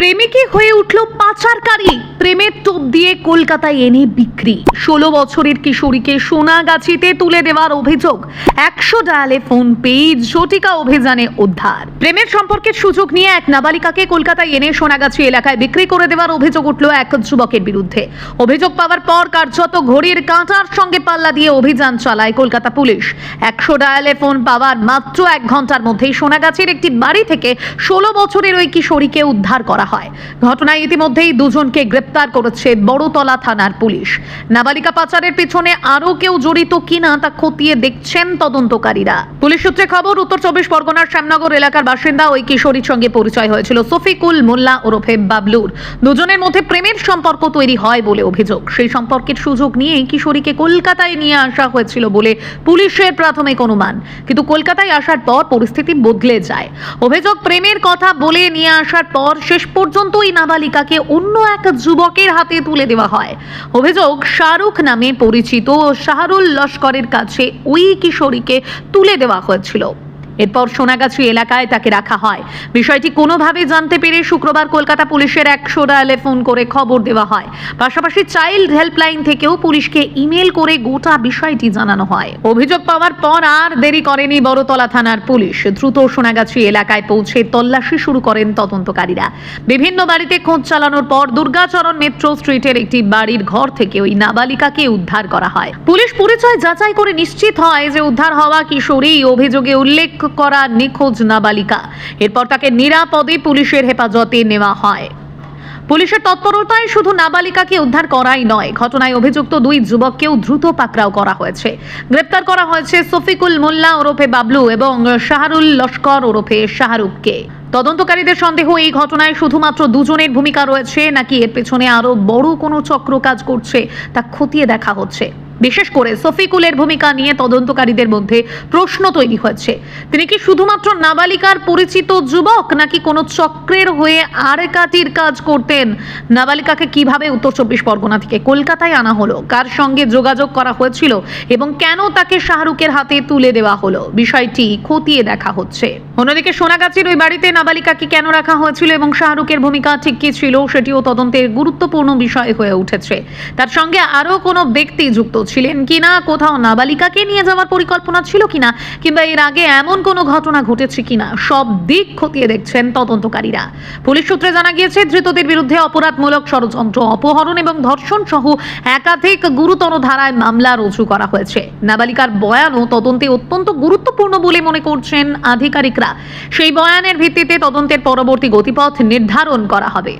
প্রেমিকে হয়ে উঠল পাচারকারী। প্রেমের টোপ দিয়ে কলকাতায় এনে বিক্রি। 16 বছরের কিশোরীকে সোনাগাছিতে তুলে দেওয়ার অভিযোগ। 100 ডায়ালে ফোন পেয়ে ঝটিকা অভিযানে উদ্ধার। প্রেমের সম্পর্কের সুযোগ নিয়ে এক নাবালিকাকে কলকাতায় এনে সোনাগাছি এলাকায় বিক্রি করে দেওয়ার অভিযোগ উঠল এক যুবকের বিরুদ্ধে। অভিযোগ পাওয়ার পর কার্যত ঘড়ির কাঁটার সঙ্গে পাল্লা দিয়ে অভিযান চালায় কলকাতা পুলিশ। 100 ডায়ালে ফোন পাওয়ার মাত্র 1 ঘন্টার মধ্যেই সোনাগাছির একটি বাড়ি থেকে 16 বছরের ওই কিশোরীকে উদ্ধার করা হয়। ঘটনায় ইতিমধ্যেই দুজনকে গ্রেপ্তার করেছে বড়তলা থানার পুলিশ। নাবালিকা পাচারের পিছনে আরো কেউ জড়িত কিনা তা খতিয়ে দেখছেন তদন্তকারীরা। পুলিশ সূত্রে খবর, উত্তর 24 পরগনার শ্যামনগর এলাকার বাসিন্দা ওই কিশোরীর সঙ্গে পরিচয় হয়েছিল শফিকুল মোল্লা ওরফে বাবলুর। দুজনের মধ্যে প্রেমের সম্পর্ক তৈরি হয় বলে অভিযোগ। সেই সম্পর্কের সুযোগ নিয়ে কিশোরীকে কলকাতায় নিয়ে আসা হয়েছিল বলে পুলিশের প্রাথমিক অনুমান। কিন্তু কলকাতায় আসার পর পরিস্থিতি বদলে যায়। অভিযোগ, প্রেমের কথা বলে নিয়ে আসার পর শেষ পর্যন্ত ওই নাবালিকাকে অন্য এক যুবকের হাতে তুলে দেওয়া হয়। অভিযোগ, শাহরুখ নামে পরিচিত শাহরুল লস্করের কাছে ওই কিশোরীকে তুলে দেওয়া হয়েছিল। এরপর সোনাগাছি এলাকায় তাকে রাখা হয়। বিষয়টি কোনোভাবে জানতে পেরে শুক্রবার কলকাতা পুলিশের 100 ডায়ালে ফোন করে খবর দেওয়া হয়। পাশাপাশি চাইল্ড হেল্পলাইন থেকেও পুলিশকে ইমেল করে গোটা বিষয়টি জানানো হয়। অভিযোগ পাওয়ার পর আর দেরি করেনি বড়তলা থানার পুলিশ। দ্রুত সোনাগাছি এলাকায় পৌঁছে তল্লাশি শুরু করেন তদন্তকারীরা। বিভিন্ন বাড়িতে খোঁজ চালানোর পর দুর্গাচরণ মেট্রো স্ট্রিটের একটি বাড়ির ঘর থেকে ওই নাবালিকাকে উদ্ধার করা হয়। পুলিশ পরিচয় যাচাই করে নিশ্চিত হয় যে উদ্ধার হওয়া কিশোরী অভিযোগে উল্লেখ করা নিখোঁজ নাবালিকা। এরপর তাকে নিরাপদে পুলিশের হেফাজতে নেওয়া হয়। পুলিশের তৎপরতায় শুধু নাবালিকাকে উদ্ধার করাই নয়, ঘটনায় অভিযুক্ত 2 যুবককেও দ্রুত পাকড়াও করা হয়েছে। গ্রেপ্তার করা হয়েছে শফিকুল মোল্লা ওরফে বাবলু এবং শাহরুল লস্কর ওরফে শাহরুখকে। তদন্তকারীদের সন্দেহ, এই ঘটনায় শুধুমাত্র দুজনের ভূমিকা রয়েছে নাকি এর পেছনে আরো বড় কোনো চক্র কাজ করছে তা খতিয়ে দেখা হচ্ছে। বিশেষ করে শফিকুলের ভূমিকা নিয়ে তদন্তকারীদের মধ্যে প্রশ্ন তৈরি হয়েছে। তিনি কি শুধুমাত্র নাবালিকার পরিচিত যুবক নাকি কোনো চক্রের হয়ে আরেকাটির কাজ করতেন? নাবালিকাকে কিভাবে উত্তর 24 পরগনা থেকে কলকাতায় আনা হলো, কার সঙ্গে যোগাযোগ করা হয়েছিল এবং কেন তাকে শাহরুখের হাতে তুলে দেওয়া হলো, বিষয়টি খতিয়ে দেখা হচ্ছে। অন্যদিকে সোনাগাছির ওই বাড়িতে নাবালিকাকে কেন রাখা হয়েছিল এবং শাহরুখের ভূমিকা ঠিক কি ছিল সেটিও তদন্তের গুরুত্বপূর্ণ বিষয় হয়ে উঠেছে। তার সঙ্গে আরো কোনো ব্যক্তি যুক্ত ছিলেন কিনা, কোথাও নাবালিকাকে নিয়ে যাওয়ার পরিকল্পনা ছিল কিনা, কিংবা এর আগে এমন কোনো ঘটনা ঘটেছে কিনা, সব দিক খতিয়ে দেখছেন তদন্তকারীরা। পুলিশ সূত্রে জানা গিয়েছে, ধৃতদের বিরুদ্ধে অপরাধমূলক ষড়যন্ত্র, অপহরণ এবং ধর্ষণ সহ একাধিক গুরুতর ধারায় মামলা রুজু করা হয়েছে। নাবালিকার বয়ানও তদন্তে অত্যন্ত গুরুত্বপূর্ণ বলে মনে করছেন আধিকারিকরা। সেই বয়ানের ভিত্তিতে তদন্তের পরবর্তী গতিপথ নির্ধারণ করা হবে।